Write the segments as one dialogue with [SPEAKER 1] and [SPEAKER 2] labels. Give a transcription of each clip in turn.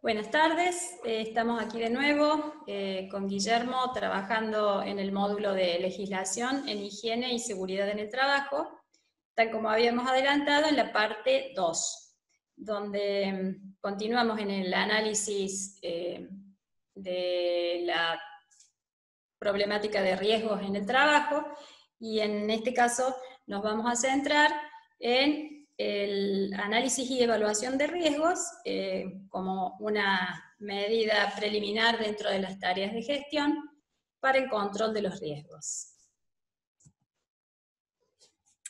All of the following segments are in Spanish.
[SPEAKER 1] Buenas tardes, estamos aquí de nuevo con Guillermo trabajando en el módulo de legislación en higiene y seguridad en el trabajo, tal como habíamos adelantado en la parte 2, donde continuamos en el análisis de la problemática de riesgos en el trabajo, y en este caso nos vamos a centrar en el análisis y evaluación de riesgos como una medida preliminar dentro de las tareas de gestión para el control de los riesgos.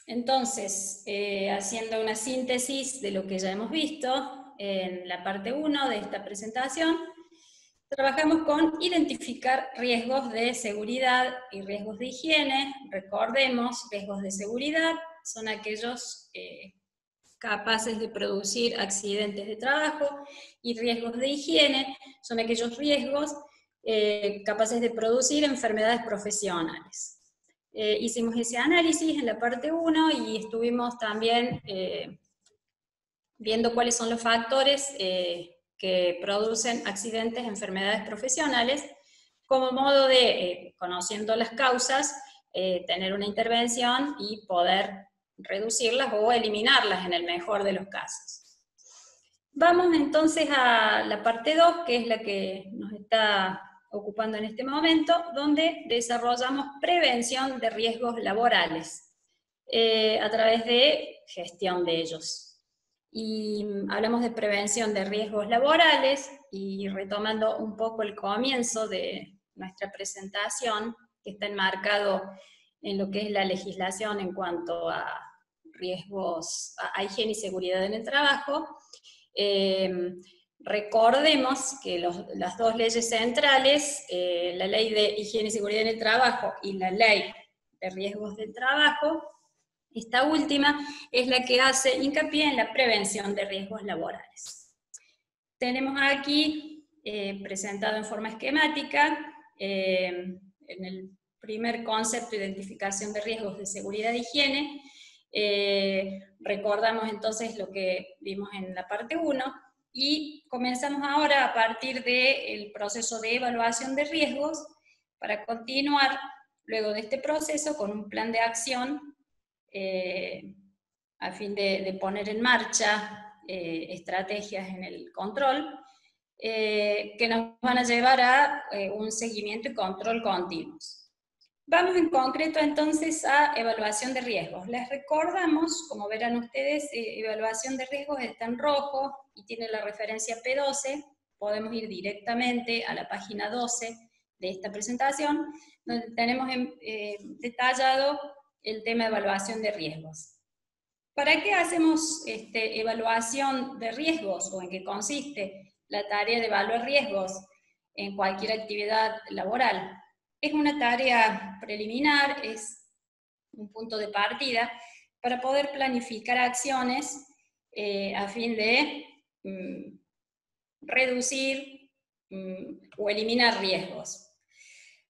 [SPEAKER 1] Entonces, haciendo una síntesis de lo que ya hemos visto en la parte 1 de esta presentación, trabajamos con identificar riesgos de seguridad y riesgos de higiene. Recordemos, riesgos de seguridad son aquellos capaces de producir accidentes de trabajo, y riesgos de higiene son aquellos riesgos capaces de producir enfermedades profesionales. Hicimos ese análisis en la parte 1 y estuvimos también viendo cuáles son los factores que producen accidentes, enfermedades profesionales, como modo de, conociendo las causas, tener una intervención y poder reducirlas o eliminarlas en el mejor de los casos. Vamos entonces a la parte 2, que es la que nos está ocupando en este momento, donde desarrollamos prevención de riesgos laborales a través de gestión de ellos. Y hablamos de prevención de riesgos laborales, y retomando un poco el comienzo de nuestra presentación, que está enmarcado en lo que es la legislación en cuanto a riesgos, a higiene y seguridad en el trabajo. Recordemos que las dos leyes centrales, la Ley de Higiene y Seguridad en el Trabajo y la Ley de Riesgos del Trabajo, esta última es la que hace hincapié en la prevención de riesgos laborales. Tenemos aquí, presentado en forma esquemática, en el primer concepto, identificación de riesgos de seguridad e higiene. Recordamos entonces lo que vimos en la parte 1, y comenzamos ahora a partir del proceso de evaluación de riesgos, para continuar luego de este proceso con un plan de acción a fin de poner en marcha estrategias en el control que nos van a llevar a un seguimiento y control continuos. Vamos en concreto entonces a evaluación de riesgos. Les recordamos, como verán ustedes, evaluación de riesgos está en rojo y tiene la referencia P12. Podemos ir directamente a la página 12 de esta presentación, donde tenemos detallado el tema de evaluación de riesgos. ¿Para qué hacemos evaluación de riesgos, o en qué consiste la tarea de evaluar riesgos en cualquier actividad laboral? Es una tarea preliminar, es un punto de partida para poder planificar acciones a fin de reducir o eliminar riesgos.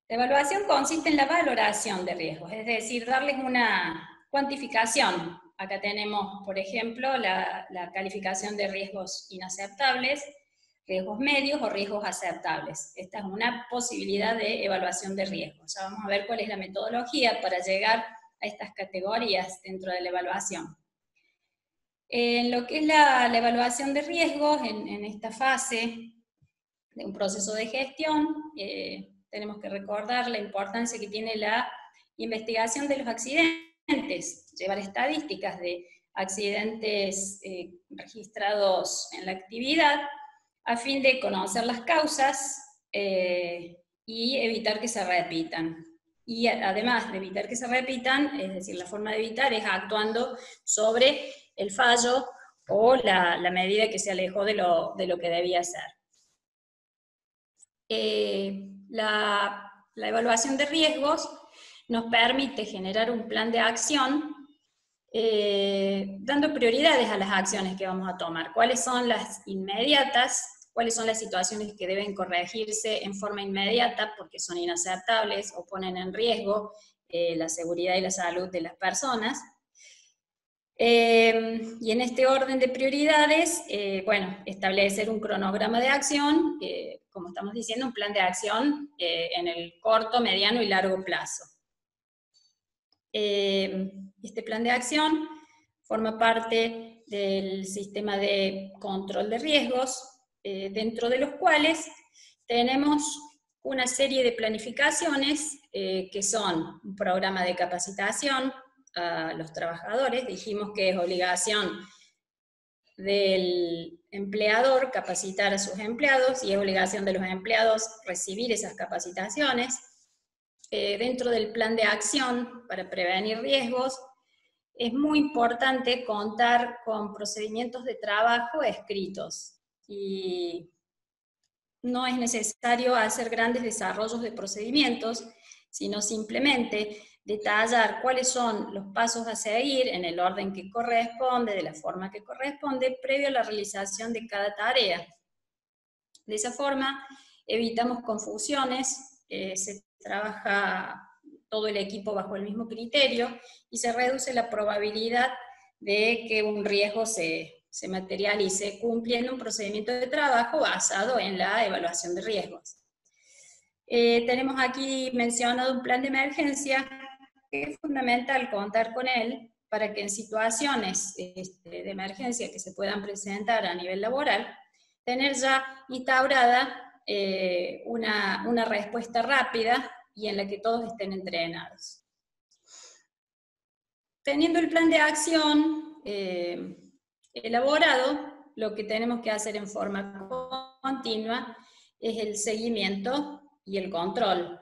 [SPEAKER 1] La evaluación consiste en la valoración de riesgos, es decir, darles una cuantificación. Acá tenemos, por ejemplo, la calificación de riesgos inaceptables, riesgos medios o riesgos aceptables. Esta es una posibilidad de evaluación de riesgos. Ya vamos a ver cuál es la metodología para llegar a estas categorías dentro de la evaluación. En lo que es la evaluación de riesgos, en esta fase de un proceso de gestión, tenemos que recordar la importancia que tiene la investigación de los accidentes, llevar estadísticas de accidentes registrados en la actividad, a fin de conocer las causas y evitar que se repitan. Y además de evitar que se repitan, es decir, la forma de evitar es actuando sobre el fallo o la medida que se alejó de lo que debía ser. La evaluación de riesgos nos permite generar un plan de acción dando prioridades a las acciones que vamos a tomar. ¿Cuáles son las inmediatas? ¿Cuáles son las situaciones que deben corregirse en forma inmediata porque son inaceptables o ponen en riesgo la seguridad y la salud de las personas? Y en este orden de prioridades, bueno, establecer un cronograma de acción, como estamos diciendo, un plan de acción en el corto, mediano y largo plazo. Este plan de acción forma parte del sistema de control de riesgos, dentro de los cuales tenemos una serie de planificaciones que son un programa de capacitación a los trabajadores. Dijimos que es obligación del empleador capacitar a sus empleados y es obligación de los empleados recibir esas capacitaciones. Dentro del plan de acción para prevenir riesgos, es muy importante contar con procedimientos de trabajo escritos y no es necesario hacer grandes desarrollos de procedimientos, sino simplemente detallar cuáles son los pasos a seguir en el orden que corresponde, de la forma que corresponde, previo a la realización de cada tarea. De esa forma evitamos confusiones, se trabaja todo el equipo bajo el mismo criterio y se reduce la probabilidad de que un riesgo se materialice cumpliendo un procedimiento de trabajo basado en la evaluación de riesgos. Tenemos aquí mencionado un plan de emergencia, que es fundamental contar con él para que en situaciones de emergencia que se puedan presentar a nivel laboral, tener ya instaurada una respuesta rápida y en la que todos estén entrenados. Teniendo el plan de acción elaborado, lo que tenemos que hacer en forma continua es el seguimiento y el control.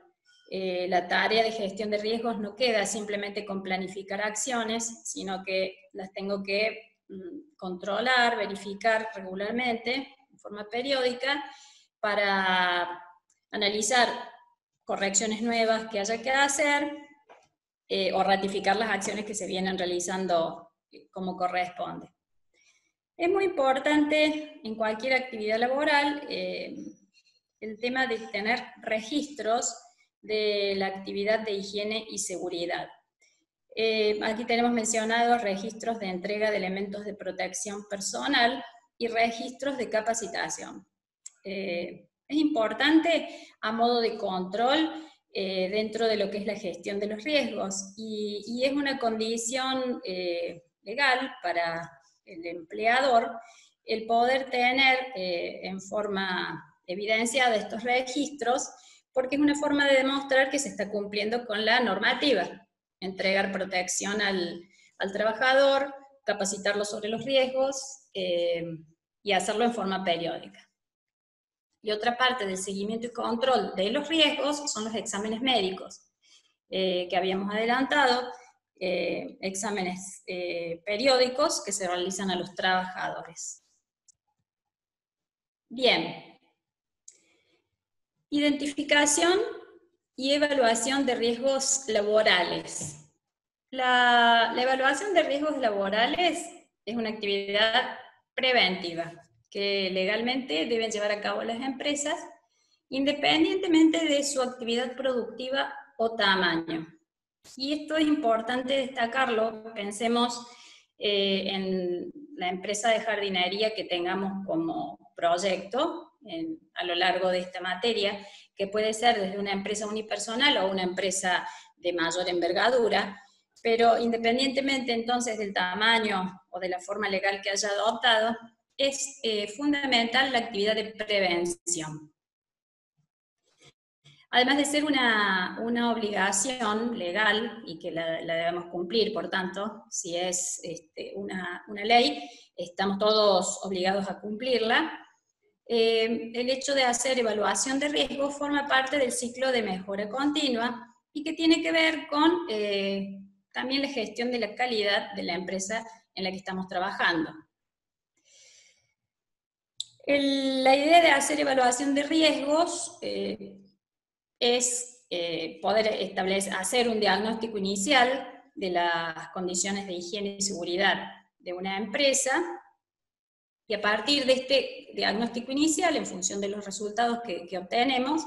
[SPEAKER 1] La tarea de gestión de riesgos no queda simplemente con planificar acciones, sino que las tengo que controlar, verificar regularmente, en forma periódica, para analizar correcciones nuevas que haya que hacer, o ratificar las acciones que se vienen realizando como corresponde. Es muy importante en cualquier actividad laboral el tema de tener registros de la actividad de higiene y seguridad. Aquí tenemos mencionados registros de entrega de elementos de protección personal y registros de capacitación. Es importante a modo de control dentro de lo que es la gestión de los riesgos y es una condición legal para el empleador el poder tener en forma evidenciada estos registros, porque es una forma de demostrar que se está cumpliendo con la normativa, entregar protección al trabajador, capacitarlo sobre los riesgos y hacerlo en forma periódica. Y otra parte del seguimiento y control de los riesgos son los exámenes médicos, que habíamos adelantado, exámenes periódicos que se realizan a los trabajadores. Bien. Identificación y evaluación de riesgos laborales. La evaluación de riesgos laborales es una actividad preventiva que legalmente deben llevar a cabo las empresas, independientemente de su actividad productiva o tamaño. Y esto es importante destacarlo, pensemos en la empresa de jardinería que tengamos como proyecto a lo largo de esta materia, que puede ser desde una empresa unipersonal o una empresa de mayor envergadura, pero independientemente entonces del tamaño o de la forma legal que haya adoptado, es fundamental la actividad de prevención. Además de ser una obligación legal y que la debemos cumplir, por tanto, si es una ley, estamos todos obligados a cumplirla. El hecho de hacer evaluación de riesgo forma parte del ciclo de mejora continua y que tiene que ver con también la gestión de la calidad de la empresa en la que estamos trabajando. La idea de hacer evaluación de riesgos es poder hacer un diagnóstico inicial de las condiciones de higiene y seguridad de una empresa, y a partir de este diagnóstico inicial, en función de los resultados que obtenemos,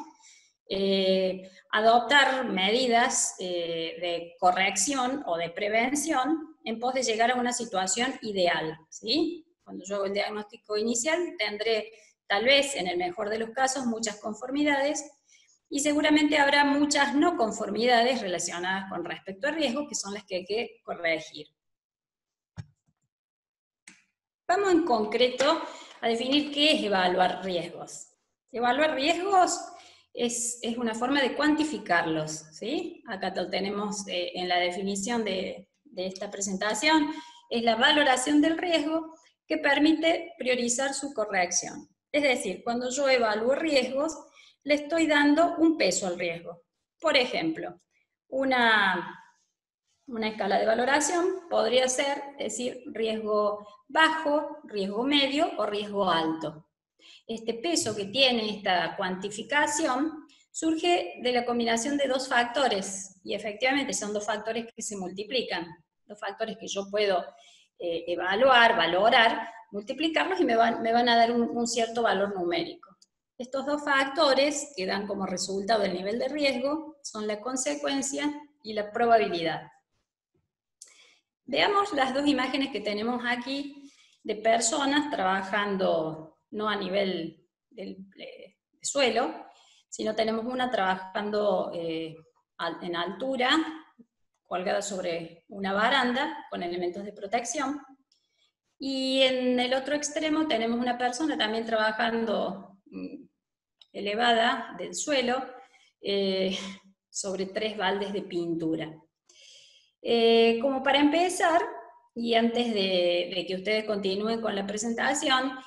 [SPEAKER 1] adoptar medidas de corrección o de prevención en pos de llegar a una situación ideal, ¿sí? Cuando yo hago el diagnóstico inicial, tendré tal vez, en el mejor de los casos, muchas conformidades, y seguramente habrá muchas no conformidades relacionadas con respecto a riesgos, que son las que hay que corregir. Vamos en concreto a definir qué es evaluar riesgos. Evaluar riesgos es una forma de cuantificarlos, ¿sí? Acá lo tenemos en la definición de esta presentación, es la valoración del riesgo que permite priorizar su corrección. Es decir, cuando yo evalúo riesgos, le estoy dando un peso al riesgo. Por ejemplo, una escala de valoración podría ser, decir, riesgo bajo, riesgo medio o riesgo alto. Este peso que tiene esta cuantificación surge de la combinación de dos factores, y efectivamente son dos factores que se multiplican, dos factores que yo puedo evaluar, valorar, multiplicarlos y me van a dar un cierto valor numérico. Estos dos factores que dan como resultado el nivel de riesgo son la consecuencia y la probabilidad. Veamos las dos imágenes que tenemos aquí de personas trabajando no a nivel de suelo, sino tenemos una trabajando en altura, colgada sobre una baranda con elementos de protección, y en el otro extremo tenemos una persona también trabajando elevada del suelo sobre 3 baldes de pintura. Como para empezar, y antes de que ustedes continúen con la presentación,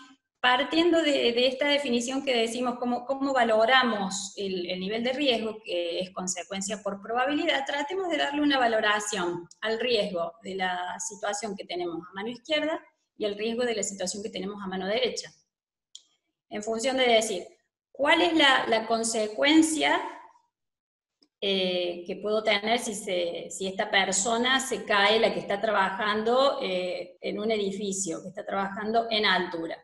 [SPEAKER 1] partiendo de esta definición que decimos, cómo valoramos el nivel de riesgo, que es consecuencia por probabilidad, tratemos de darle una valoración al riesgo de la situación que tenemos a mano izquierda y al riesgo de la situación que tenemos a mano derecha. En función de decir, ¿cuál es la consecuencia que puedo tener si esta persona se cae, la que está trabajando en un edificio, que está trabajando en altura?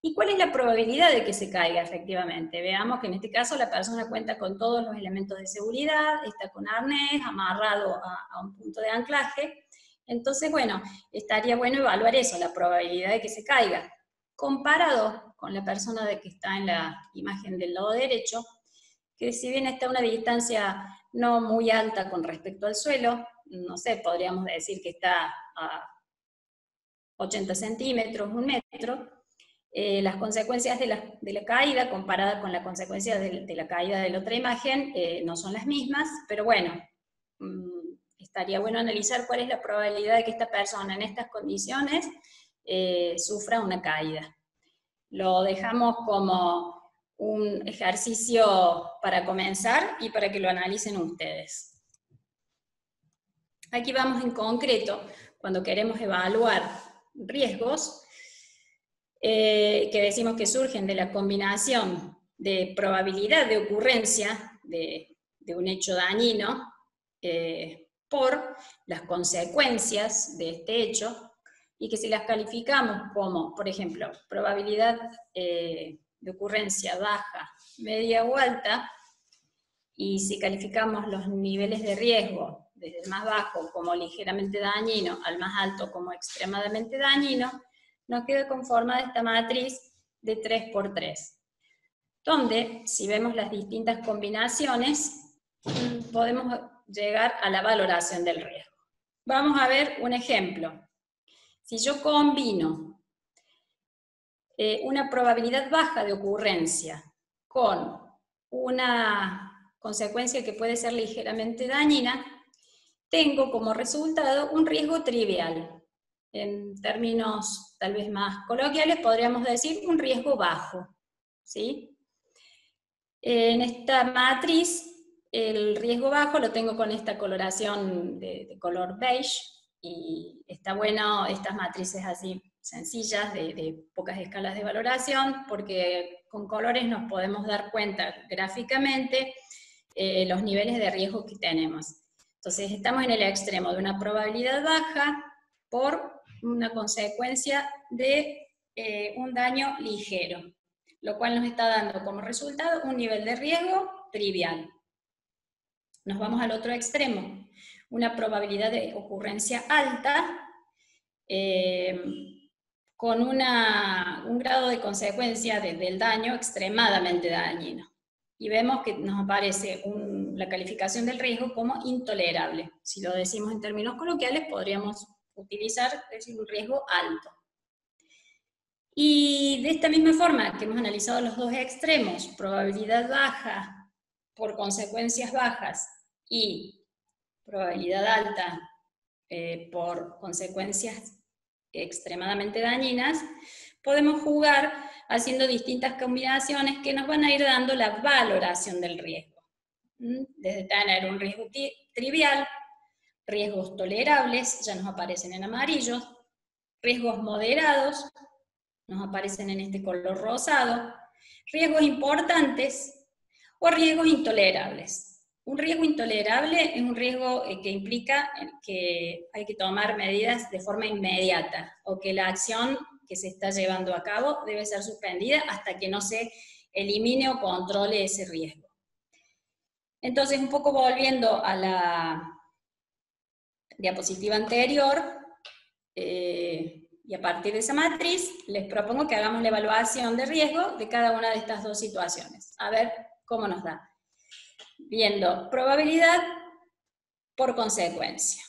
[SPEAKER 1] ¿Y cuál es la probabilidad de que se caiga efectivamente? Veamos que en este caso la persona cuenta con todos los elementos de seguridad, está con arnés, amarrado a un punto de anclaje. Entonces, bueno, estaría bueno evaluar eso, la probabilidad de que se caiga. Comparado con la persona que está en la imagen del lado derecho, que si bien está a una distancia no muy alta con respecto al suelo, no sé, podríamos decir que está a 80 centímetros, 1 metro, las consecuencias de la caída, comparada con las consecuencias de la caída de la otra imagen, no son las mismas, pero bueno, estaría bueno analizar cuál es la probabilidad de que esta persona en estas condiciones sufra una caída. Lo dejamos como un ejercicio para comenzar y para que lo analicen ustedes. Aquí vamos en concreto, cuando queremos evaluar riesgos, que decimos que surgen de la combinación de probabilidad de ocurrencia de un hecho dañino por las consecuencias de este hecho, y que si las calificamos como, por ejemplo, probabilidad de ocurrencia baja, media o alta, y si calificamos los niveles de riesgo desde el más bajo como ligeramente dañino al más alto como extremadamente dañino, nos queda conformada esta matriz de 3×3, donde, si vemos las distintas combinaciones, podemos llegar a la valoración del riesgo. Vamos a ver un ejemplo. Si yo combino una probabilidad baja de ocurrencia con una consecuencia que puede ser ligeramente dañina, tengo como resultado un riesgo trivial. En términos tal vez más coloquiales podríamos decir un riesgo bajo, ¿sí? En esta matriz el riesgo bajo lo tengo con esta coloración de color beige, y está bueno estas matrices así sencillas, de pocas escalas de valoración, porque con colores nos podemos dar cuenta gráficamente los niveles de riesgo que tenemos. Entonces estamos en el extremo de una probabilidad baja por una consecuencia de un daño ligero, lo cual nos está dando como resultado un nivel de riesgo trivial. Nos vamos al otro extremo, una probabilidad de ocurrencia alta con un grado de consecuencia del daño extremadamente dañino. Y vemos que nos aparece la calificación del riesgo como intolerable. Si lo decimos en términos coloquiales, podríamos decir un riesgo alto. Y de esta misma forma que hemos analizado los dos extremos, probabilidad baja por consecuencias bajas y probabilidad alta por consecuencias extremadamente dañinas, podemos jugar haciendo distintas combinaciones que nos van a ir dando la valoración del riesgo. Desde tener un riesgo trivial, riesgos tolerables, ya nos aparecen en amarillo, riesgos moderados, nos aparecen en este color rosado, riesgos importantes o riesgos intolerables. Un riesgo intolerable es un riesgo que implica que hay que tomar medidas de forma inmediata o que la acción que se está llevando a cabo debe ser suspendida hasta que no se elimine o controle ese riesgo. Entonces, un poco volviendo a la diapositiva anterior, y a partir de esa matriz, les propongo que hagamos la evaluación de riesgo de cada una de estas dos situaciones. A ver cómo nos da. Viendo probabilidad por consecuencia.